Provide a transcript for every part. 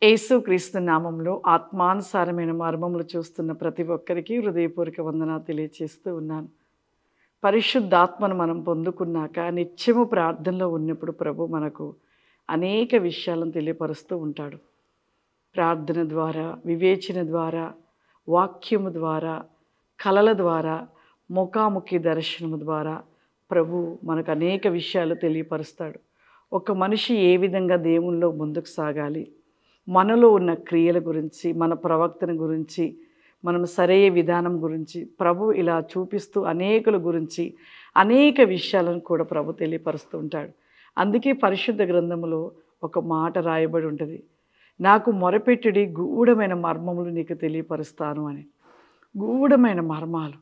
యేసుక్రీస్తు నామంలో ఆత్మానుసారమైన మర్మములు చూస్తున్న ప్రతి ఒక్కరికి హృదయపూర్వక వందనాలు తెలియచేస్తూ ఉన్నాను. పరిశుద్ధాత్మను మనం పొందుకున్నాక నిత్యము ప్రార్థనలో ఉన్నప్పుడు ప్రభు మనకు అనేక విషయాలను తెలియపరుస్తూ ఉంటాడు. ప్రార్థన ద్వారా, వివేచన ద్వారా, వాక్యము ద్వారా, కలల ద్వారా, ముఖాముఖి దర్శనము ద్వారా ప్రభు మనకు అనేక విషయాలు తెలియపరుస్తాడు. ఒక మనిషి ఏ విధంగా దేవునిలో ముందుకు సాగాలి, మనలో ఉన్న క్రియల గురించి, మన ప్రవర్తన గురించి, మనం సరైన విధానం గురించి ప్రభు ఇలా చూపిస్తూ అనేకుల గురించి అనేక విషయాలను కూడా ప్రభు తెలియపరుస్తూ ఉంటాడు. అందుకే పరిశుద్ధ గ్రంథములో ఒక మాట రాయబడి ఉంటుంది, నాకు మొరపెట్టుడి గూఢమైన మర్మములు నీకు తెలియపరుస్తాను అని. గూఢమైన మర్మాలు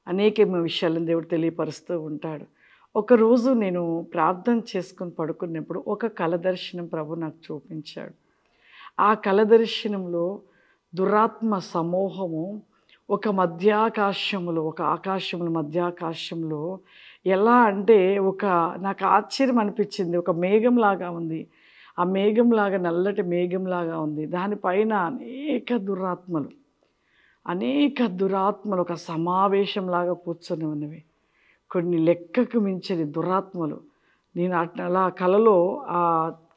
అనేక విషయాలను దేవుడు తెలియపరుస్తూ ఉంటాడు. ఒకరోజు నేను ప్రార్థన చేసుకొని పడుకున్నప్పుడు ఒక కల దర్శనం ప్రభు నాకు చూపించాడు. ఆ కల దర్శనంలో దురాత్మ సమూహము ఒక ఆకాశంలో మధ్యాకాశంలో ఎలా అంటే నాకు ఆశ్చర్యం అనిపించింది. ఒక మేఘంలాగా ఉంది. ఆ మేఘంలాగా నల్లటి మేఘంలాగా ఉంది. దానిపైన అనేక దురాత్మలు ఒక సమావేశంలాగా కూర్చొని ఉన్నవి. కొన్ని లెక్కకు మించని దురాత్మలు. నేను అలా కలలో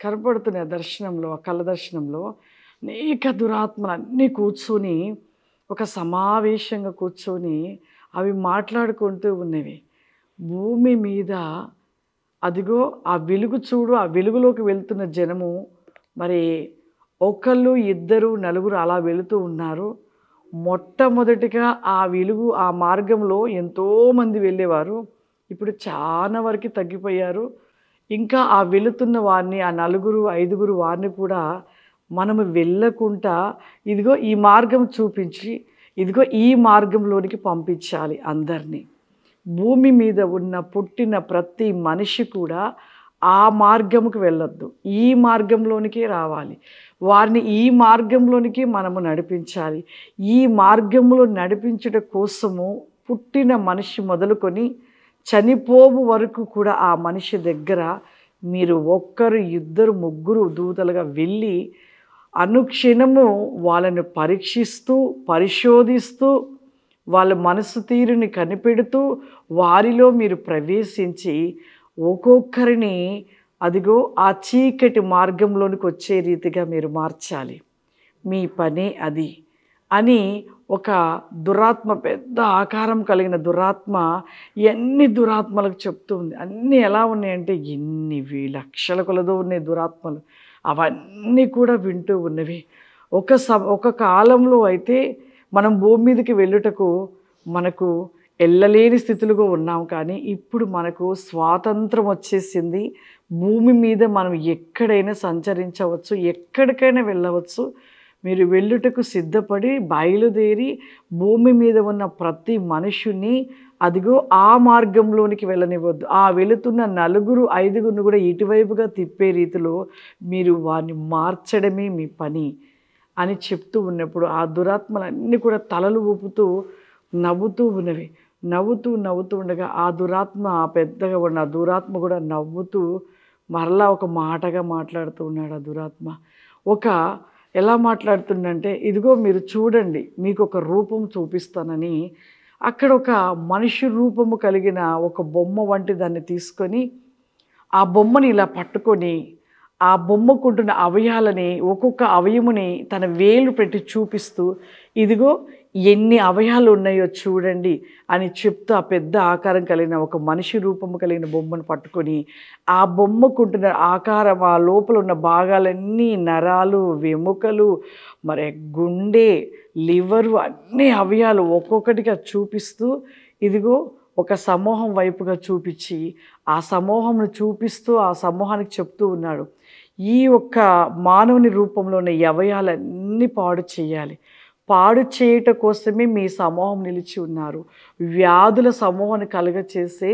కనపడుతున్న దర్శనంలో, ఆ కళ దర్శనంలో అనేక దురాత్మలు అన్నీ కూర్చొని ఒక సమావేశంగా కూర్చొని అవి మాట్లాడుకుంటూ ఉన్నవి. భూమి మీద అదిగో ఆ వెలుగు చూడు, ఆ వెలుగులోకి వెళ్తున్న జనము మరి ఒకళ్ళు, ఇద్దరు, నలుగురు అలా వెళుతూ ఉన్నారు. మొట్టమొదటిగా ఆ వెలుగు, ఆ మార్గంలో ఎంతోమంది వెళ్ళేవారు. ఇప్పుడు చాలా వరకు తగ్గిపోయారు. ఇంకా ఆ వెళుతున్న వారిని, ఆ నలుగురు, ఐదుగురు వారిని కూడా మనము వెళ్ళకుండా ఇదిగో ఈ మార్గం చూపించి, ఇదిగో ఈ మార్గంలోనికి పంపించాలి అందరినీ. భూమి మీద పుట్టిన ప్రతి మనిషి కూడా ఆ మార్గముకు వెళ్ళొద్దు, ఈ మార్గంలోనికే రావాలి. వారిని ఈ మార్గంలోనికి మనము నడిపించాలి. ఈ మార్గంలో నడిపించుట కోసము పుట్టిన మనిషి మొదలుకొని చనిపోవు వరకు కూడా ఆ మనిషి దగ్గర మీరు ఒక్కరు, ఇద్దరు, ముగ్గురు దూతలుగా వెళ్ళి అనుక్షణము వాళ్ళను పరీక్షిస్తూ, పరిశోధిస్తూ, వాళ్ళ మనసు తీరుని కనిపెడుతూ వారిలో మీరు ప్రవేశించి ఒక్కొక్కరిని అదిగో ఆ చీకటి మార్గంలోనికి వచ్చే రీతిగా మీరు మార్చాలి. మీ పనే అది అని ఒక దురాత్మ, పెద్ద ఆకారం కలిగిన దురాత్మ ఎన్ని దురాత్మలకు చెప్తూ ఉంది. అన్నీ ఎలా ఉన్నాయంటే ఎన్ని లక్షల కొలదో ఉన్నాయి దురాత్మలు. అవన్నీ కూడా వింటూ ఉన్నవి. ఒక కాలంలో అయితే మనం భూమి మీదకి వెళ్ళుటకు మనకు వెళ్ళలేని స్థితిలో ఉన్నాం. కానీ ఇప్పుడు మనకు స్వాతంత్రం వచ్చేసింది. భూమి మీద మనం ఎక్కడైనా సంచరించవచ్చు, ఎక్కడికైనా వెళ్ళవచ్చు. మీరు వెళ్ళుటకు సిద్ధపడి బయలుదేరి భూమి మీద ఉన్న ప్రతి మనుషుని అదిగో ఆ మార్గంలోనికి వెళ్ళనివ్వద్దు. ఆ వెళుతున్న నలుగురు, ఐదుగురిని కూడా ఇటువైపుగా తిప్పే రీతిలో మీరు వారిని మార్చడమే మీ పని అని చెప్తూ ఉన్నప్పుడు ఆ దురాత్మలన్నీ కూడా తలలు ఊపుతూ నవ్వుతూ ఉన్నవి. నవ్వుతూ ఉండగా ఆ దురాత్మ, పెద్దగా ఉన్న ఆ దురాత్మ కూడా నవ్వుతూ మరలా ఒక మాటగా మాట్లాడుతూ ఉన్నాడు. ఆ దురాత్మ ఎలా మాట్లాడుతుందంటే, ఇదిగో మీరు చూడండి, మీకు ఒక రూపం చూపిస్తానని అక్కడ ఒక మనిషి రూపము కలిగిన ఒక బొమ్మ వంటి దాన్ని తీసుకొని ఆ బొమ్మని ఇలా పట్టుకొని ఆ బొమ్మకుంటున్న అవయాలని, ఒక్కొక్క అవయముని తన వేలు పెట్టి చూపిస్తూ ఇదిగో ఎన్ని అవయాలు ఉన్నాయో చూడండి అని చెప్తూ ఆ పెద్ద ఆకారం కలిగిన ఒక మనిషి రూపము కలిగిన బొమ్మను పట్టుకొని ఆ బొమ్మకుంటున్న ఆకారం, ఆ లోపల ఉన్న భాగాలన్నీ నరాలు, వెముకలు, మరి గుండె, లివరు, అన్ని అవయాలు ఒక్కొక్కటిగా చూపిస్తూ ఇదిగో ఒక సమూహం వైపుగా చూపించి ఆ సమూహంను చూపిస్తూ ఆ సమూహానికి చెప్తూ ఉన్నాడు, ఈ ఒక్క మానవుని రూపంలో ఉన్న అవయాలన్నీ పాడు చేయాలి. పాడు చేయట కోసమే మీ సమూహం నిలిచి ఉన్నారు. వ్యాధుల సమూహాన్ని కలుగచేసే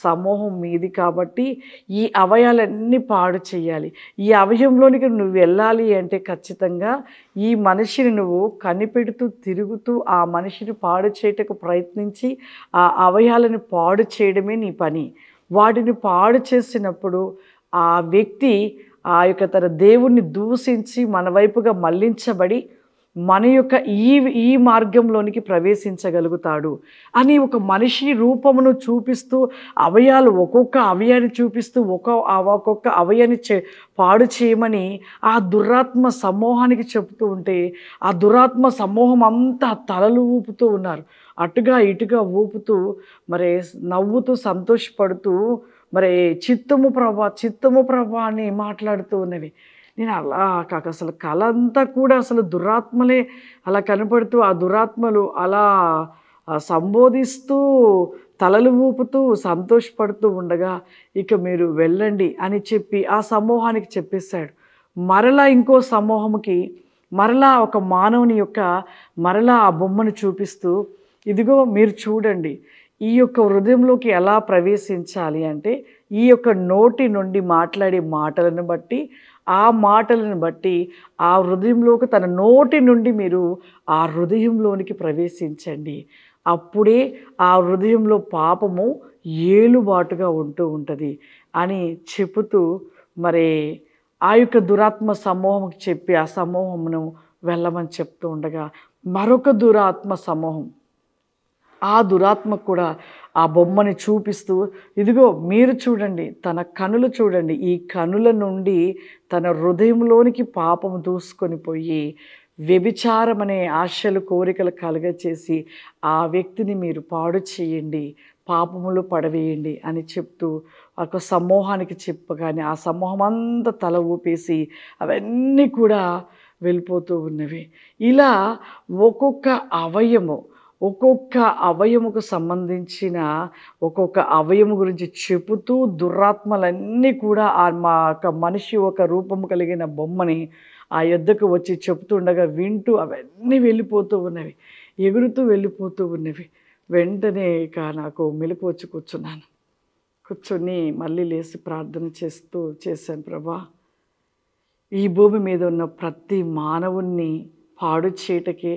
సమూహం మీది కాబట్టి ఈ అవయాలన్నీ పాడు చేయాలి. ఈ అవయంలోనికి నువ్వు వెళ్ళాలి అంటే ఖచ్చితంగా ఈ మనిషిని నువ్వు కనిపెడుతూ తిరుగుతూ ఆ మనిషిని పాడు చేయటకు ప్రయత్నించి ఆ అవయాలను పాడు చేయడమే నీ పని. వాటిని పాడు చేసినప్పుడు ఆ వ్యక్తి ఆ యొక్క తన దేవుణ్ణి దూషించి మన వైపుగా మళ్ళించబడి మన యొక్క ఈ మార్గంలోనికి ప్రవేశించగలుగుతాడు అని ఒక మనిషి రూపమును చూపిస్తూ అవయాలు ఒక్కొక్క అవయాన్ని చూపిస్తూ ఒక్కొక్క అవయాన్ని పాడు చేయమని ఆ దురాత్మ సమూహానికి చెబుతూ ఉంటే ఆ దురాత్మ సమూహం అంతా తలలు ఊపుతూ ఉన్నారు. అటుగా ఇటుగా ఊపుతూ మరి నవ్వుతూ సంతోషపడుతూ మరి చిత్తము ప్రభా అని మాట్లాడుతూ ఉన్నవి. నేను అలా కాక అసలు కళ అంతా కూడా అసలు దురాత్మలే అలా కనపడుతూ ఆ దురాత్మలు అలా సంబోధిస్తూ తలలు ఊపుతూ సంతోషపడుతూ ఉండగా ఇక మీరు వెళ్ళండి అని చెప్పి ఆ సమూహానికి చెప్పేశాడు. మరలా ఇంకో సమూహంకి మరలా ఒక మానవుని యొక్క మరలా ఆ బొమ్మను చూపిస్తూ ఇదిగో మీరు చూడండి, ఈ యొక్క హృదయంలోకి ఎలా ప్రవేశించాలి అంటే ఈ యొక్క నోటి నుండి మాట్లాడే మాటలను బట్టి ఆ మాటలను బట్టి ఆ హృదయంలోకి తన నోటి నుండి మీరు ఆ హృదయంలోనికి ప్రవేశించండి. అప్పుడే ఆ హృదయంలో పాపము ఏలుబాటుగా ఉంటూ ఉంటుంది అని చెబుతూ మరి ఆ యొక్క దురాత్మ సమూహంకి చెప్పి ఆ సమూహమును వెళ్ళమని చెప్తూ ఉండగా మరొక దురాత్మ సమూహం ఆ దురాత్మ కూడా ఆ బొమ్మని చూపిస్తూ ఇదిగో మీరు చూడండి, తన కనులు చూడండి, ఈ కనుల నుండి తన హృదయంలోనికి పాపము దూసుకొని పోయి వ్యభిచారం అనే ఆశలు కోరికలు కలగచేసి ఆ వ్యక్తిని మీరు పాడు చేయండి, పాపములు పడవేయండి అని చెప్తూ ఒక సమూహానికి చెప్పగానే ఆ సమూహం అంతా తల ఊపేసి అవన్నీ కూడా వెళ్ళిపోతూ ఉన్నవి. ఇలా ఒక్కొక్క అవయముకు సంబంధించిన ఒక్కొక్క అవయము గురించి చెబుతూ దురాత్మలన్నీ కూడా మా యొక్క మనిషి ఒక రూపము కలిగిన బొమ్మని ఆ యొద్దకు వచ్చి చెబుతుండగా వింటూ అవన్నీ వెళ్ళిపోతూ ఉన్నవి, ఎగురుతూ వెళ్ళిపోతూ ఉన్నవి. వెంటనే ఇక నాకు మెలకు వచ్చి కూర్చొని మళ్ళీ లేచి ప్రార్థన చేశాను. ప్రభా, ఈ భూమి మీద ఉన్న ప్రతి మానవుణ్ణి పాడు చేయటకే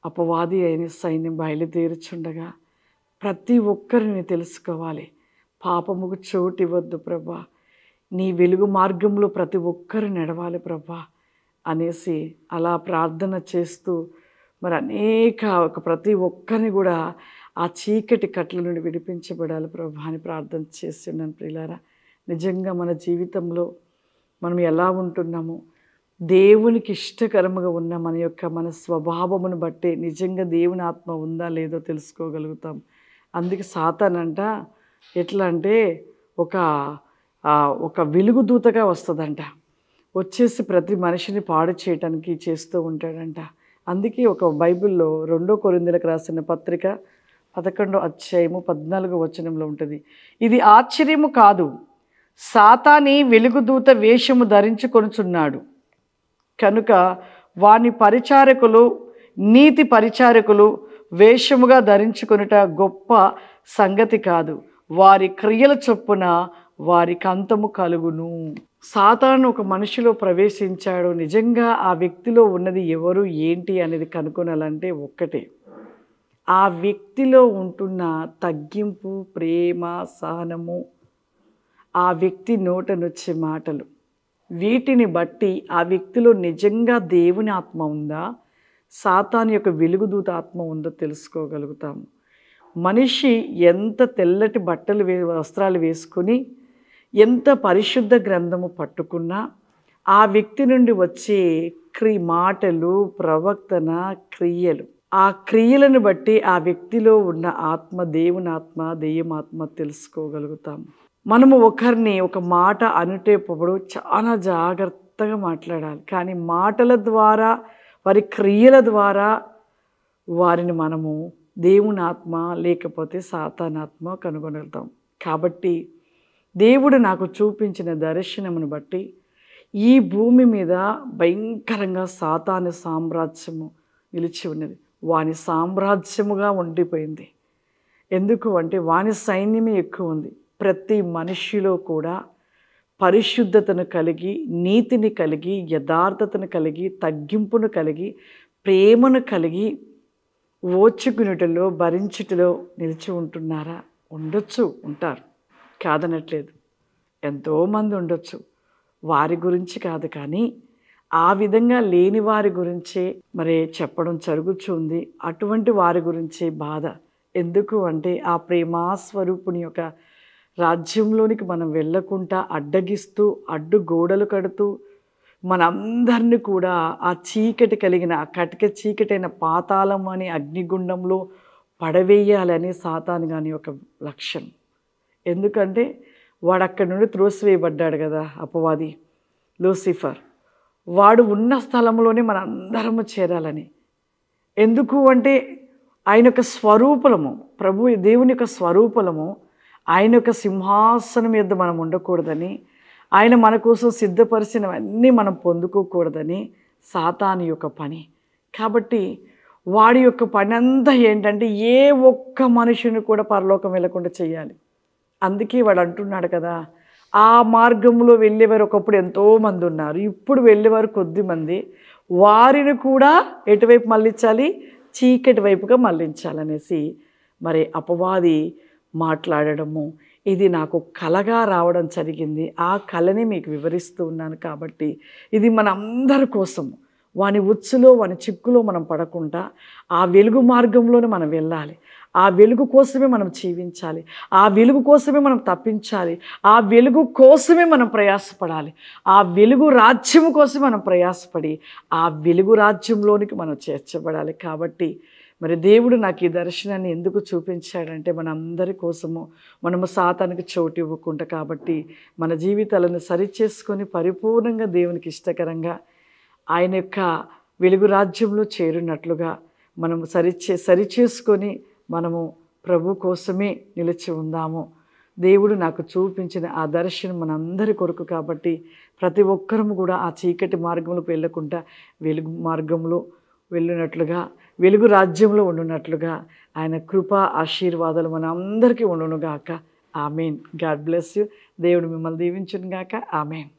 అపవాది అయిన సైన్యం బయలుదేరుచుండగా ప్రతి ఒక్కరిని తెలుసుకోవాలి, పాపముకు చోటు ఇవ్వద్దు ప్రభా, నీ వెలుగు మార్గంలో ప్రతి ఒక్కరు నడవాలి ప్రభా అనేసి అలా ప్రార్థన చేస్తూ మరి ప్రతి ఒక్కరిని కూడా ఆ చీకటి కట్ల నుండి విడిపించబడాలి ప్రభా అని ప్రార్థన చేస్తున్నాను. ప్రియులారా, నిజంగా మన జీవితంలో మనం ఎలా ఉంటున్నామో దేవునికి ఇష్టకరముగా ఉన్న మన స్వభావమును బట్టి నిజంగా దేవుని ఆత్మ ఉందా లేదో తెలుసుకోగలుగుతాం. అందుకే సాతానంట ఎట్లా అంటే ఒక వెలుగుదూతగా వస్తుందంట, వచ్చేసి ప్రతి మనిషిని పాడు చేయటానికి చేస్తూ ఉంటాడంట. అందుకే ఒక బైబిల్లో 2 కొరింథీయులకు రాసిన పత్రిక 11వ అధ్యాయము 14వ వచనంలో ఉంటుంది, ఇది ఆశ్చర్యము కాదు, సాతాని వెలుగుదూత వేషము ధరించుకొనుచున్నాడు కనుక వాని పరిచారకులు నీతి పరిచారకులు వేషముగా ధరించుకొనుట గొప్ప సంగతి కాదు, వారి క్రియల చొప్పున వారికి అంతము కలుగును. సాతాను ఒక మనిషిలో ప్రవేశించాడు. నిజంగా ఆ వ్యక్తిలో ఉన్నది ఎవరు ఏంటి అనేది కనుగొనాలంటే ఒక్కటే, ఆ వ్యక్తిలో ఉంటున్న తగ్గింపు, ప్రేమ, సహనము, ఆ వ్యక్తి నోటనొచ్చే మాటలు, వీటిని బట్టి ఆ వ్యక్తిలో నిజంగా దేవుని ఆత్మ ఉందా, సాతాను యొక్క వెలుగుదూత ఆత్మ ఉందో తెలుసుకోగలుగుతాము. మనిషి ఎంత తెల్లటి వస్త్రాలు వేసుకుని ఎంత పరిశుద్ధ గ్రంథము పట్టుకున్నా ఆ వ్యక్తి నుండి వచ్చే మాటలు, ప్రవర్తన, క్రియలు, ఆ క్రియలను బట్టి ఆ వ్యక్తిలో ఉన్న ఆత్మ దేవుని ఆత్మ, దెయ్యమాత్మ తెలుసుకోగలుగుతాము. మనము ఒకరిని ఒక మాట అనుటేటప్పుడు చాలా జాగ్రత్తగా మాట్లాడాలి, కానీ మాటల ద్వారా వారి క్రియల ద్వారా వారిని మనము దేవుని ఆత్మ లేకపోతే సాతానాత్మ కనుగొనగలుగుతాం. కాబట్టి దేవుడు నాకు చూపించిన దర్శనమును బట్టి ఈ భూమి మీద భయంకరంగా సాతాను సామ్రాజ్యము నిలిచి ఉన్నది, వాని సామ్రాజ్యముగా ఉండిపోయింది. ఎందుకు అంటే వాని సైన్యమే ఎక్కువ ఉంది. ప్రతి మనిషిలో కూడా పరిశుద్ధతను కలిగి, నీతిని కలిగి, యథార్థతను కలిగి, తగ్గింపును కలిగి, ప్రేమను కలిగి, ఓర్చుకునుటలో, భరించుటలో నిలిచి ఉంటున్నారా? ఉంటారు, కాదనట్లేదు. ఎంతోమంది ఉండొచ్చు. వారి గురించి కాదు, కానీ ఆ విధంగా లేని వారి గురించే మరి చెప్పడం జరుగుతుంది. అటువంటి వారి గురించే బాధ. ఎందుకు అంటే ఆ ప్రేమా స్వరూపుని యొక్క రాజ్యంలోనికి మనం వెళ్ళకుండా అడ్డగిస్తూ అడ్డుగోడలు కడుతూ మనందరినీ కూడా ఆ చీకటి కలిగిన ఆ కటిక చీకటైన పాతాళం అనే అగ్నిగుండంలో పడవేయాలని సాతాను గాని యొక్క లక్ష్యం. ఎందుకంటే వాడు అక్కడి నుండి త్రోసివేయబడ్డాడు కదా, అపవాది లూసిఫర్. వాడు ఉన్న స్థలంలోనే మనందరము చేరాలని. ఎందుకు అంటే ఆయన యొక్క స్వరూపము, ప్రభు దేవుని యొక్క స్వరూపము, ఆయన యొక్క సింహాసనం మీద మనం ఉండకూడదని, ఆయన మన కోసం సిద్ధపరిచినవన్నీ మనం పొందుకోకూడదని సాతాను యొక్క పని. కాబట్టి వాడి యొక్క పని అంతా ఏంటంటే ఏ ఒక్క మనుషుని కూడా పరలోకం వెళ్ళకుండా చేయాలి. అందుకే వాడు అంటున్నాడు కదా, ఆ మార్గంలో వెళ్ళేవారు ఒకప్పుడు ఎంతోమంది ఉన్నారు, ఇప్పుడు వెళ్ళేవారు కొద్దిమంది, వారిని కూడా ఎటువైపు మళ్ళించాలి, చీకటి వైపుగా మళ్ళించాలనేసి మరి అపవాది మాట్లాడడము, ఇది నాకు కలగా రావడం జరిగింది. ఆ కళని మీకు వివరిస్తూ ఉన్నాను. కాబట్టి ఇది మన అందరి కోసము. వాని ఉచ్చులో వాని చిక్కులో మనం పడకుండా ఆ వెలుగు మార్గంలోనే మనం వెళ్ళాలి. ఆ వెలుగు కోసమే మనం జీవించాలి. ఆ వెలుగు కోసమే మనం తప్పించాలి. ఆ వెలుగు కోసమే మనం ప్రయాసపడాలి. ఆ వెలుగు రాజ్యం కోసం మనం ప్రయాసపడి ఆ వెలుగు రాజ్యంలోనికి మనం చేర్చబడాలి. కాబట్టి మరి దేవుడు నాకు ఈ దర్శనాన్ని ఎందుకు చూపించాడంటే మనందరి కోసము, మనము సాతానికి చోటు ఇవ్వకుండా. కాబట్టి మన జీవితాలను సరిచేసుకొని పరిపూర్ణంగా దేవునికి ఇష్టకరంగా ఆయన యొక్క వెలుగు రాజ్యంలో చేరినట్లుగా మనము సరిచేసుకొని మనము ప్రభు కోసమే నిలిచి ఉందాము. దేవుడు నాకు చూపించిన ఆ దర్శనం మనందరి కొరకు. కాబట్టి ప్రతి ఒక్కరము కూడా ఆ చీకటి మార్గంలోకి వెళ్ళకుండా వెలుగు మార్గంలో వెళ్ళినట్లుగా, వెలుగు రాజ్యంలో ఉండునట్లుగా ఆయన కృప ఆశీర్వాదాలు మన అందరికీ ఉండునుగాక. ఆమెన్. God bless you. దేవుడు మిమ్మల్ని దీవించును గాక. ఆమెన్.